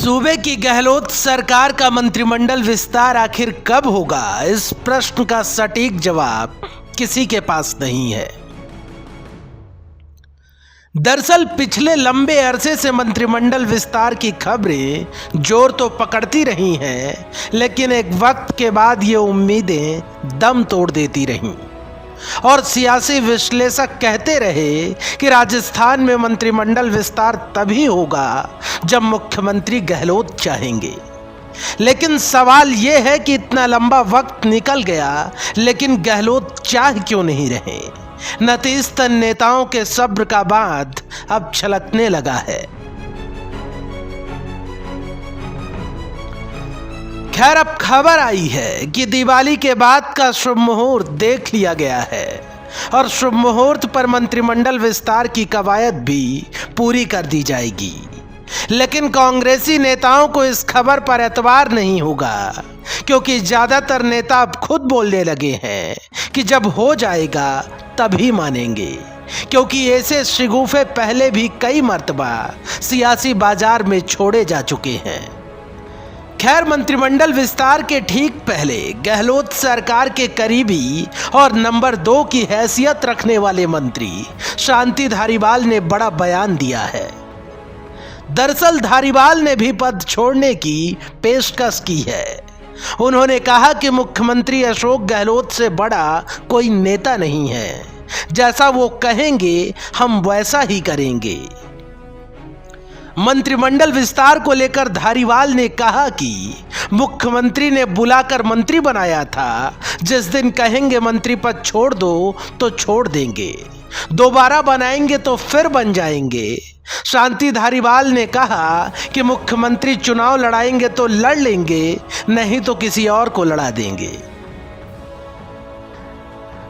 सूबे की गहलोत सरकार का मंत्रिमंडल विस्तार आखिर कब होगा, इस प्रश्न का सटीक जवाब किसी के पास नहीं है। दरअसल पिछले लंबे अरसे से मंत्रिमंडल विस्तार की खबरें जोर तो पकड़ती रही हैं, लेकिन एक वक्त के बाद ये उम्मीदें दम तोड़ देती रहीं और सियासी विश्लेषक कहते रहे कि राजस्थान में मंत्रिमंडल विस्तार तभी होगा जब मुख्यमंत्री गहलोत चाहेंगे। लेकिन सवाल यह है कि इतना लंबा वक्त निकल गया, लेकिन गहलोत चाह क्यों नहीं रहे। नतीजतन नेताओं के सब्र का बांध अब छलकने लगा है। खैर, अब खबर आई है कि दिवाली के बाद का शुभ मुहूर्त देख लिया गया है और शुभ मुहूर्त पर मंत्रिमंडल विस्तार की कवायद भी पूरी कर दी जाएगी। लेकिन कांग्रेसी नेताओं को इस खबर पर एतबार नहीं होगा, क्योंकि ज्यादातर नेता अब खुद बोलने लगे हैं कि जब हो जाएगा तभी मानेंगे, क्योंकि ऐसे शिगुफे पहले भी कई मर्तबा सियासी बाजार में छोड़े जा चुके हैं। खैर, मंत्रिमंडल विस्तार के ठीक पहले गहलोत सरकार के करीबी और नंबर 2 की हैसियत रखने वाले मंत्री शांति धारीवाल ने बड़ा बयान दिया है। दरअसल धारीवाल ने भी पद छोड़ने की पेशकश की है। उन्होंने कहा कि मुख्यमंत्री अशोक गहलोत से बड़ा कोई नेता नहीं है, जैसा वो कहेंगे हम वैसा ही करेंगे। मंत्रिमंडल विस्तार को लेकर धारीवाल ने कहा कि मुख्यमंत्री ने बुलाकर मंत्री बनाया था, जिस दिन कहेंगे मंत्री पद छोड़ दो तो छोड़ देंगे, दोबारा बनाएंगे तो फिर बन जाएंगे। शांति धारीवाल ने कहा कि मुख्यमंत्री चुनाव लड़ाएंगे तो लड़ लेंगे, नहीं तो किसी और को लड़ा देंगे।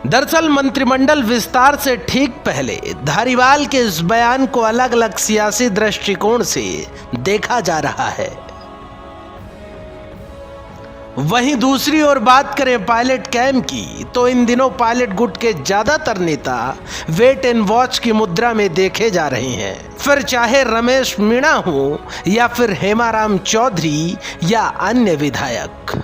दरअसल मंत्रिमंडल विस्तार से ठीक पहले धारीवाल के इस बयान को अलग अलग सियासी दृष्टिकोण से देखा जा रहा है। वहीं दूसरी ओर बात करें पायलट कैंप की, तो इन दिनों पायलट गुट के ज्यादातर नेता वेट एंड वॉच की मुद्रा में देखे जा रहे हैं। फिर चाहे रमेश मीणा हो या फिर हेमाराम चौधरी या अन्य विधायक,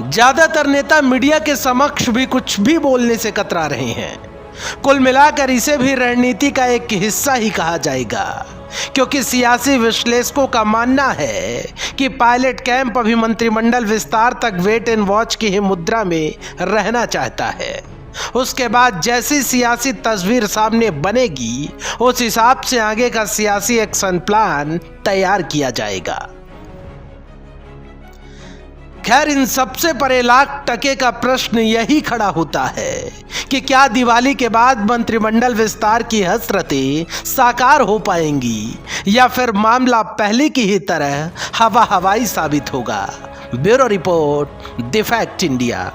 ज्यादातर नेता मीडिया के समक्ष भी कुछ भी बोलने से कतरा रहे हैं। कुल मिलाकर इसे भी रणनीति का एक हिस्सा ही कहा जाएगा, क्योंकि सियासी विश्लेषकों का मानना है कि पायलट कैंप अभी मंत्रिमंडल विस्तार तक वेट एंड वॉच की ही मुद्रा में रहना चाहता है। उसके बाद जैसी सियासी तस्वीर सामने बनेगी, उस हिसाब से आगे का सियासी एक्शन प्लान तैयार किया जाएगा। खैर, इन सबसे परे लाख टके का प्रश्न यही खड़ा होता है कि क्या दिवाली के बाद मंत्रिमंडल विस्तार की हसरतें साकार हो पाएंगी या फिर मामला पहले की ही तरह हवा हवाई साबित होगा। Bureau report, the fact India.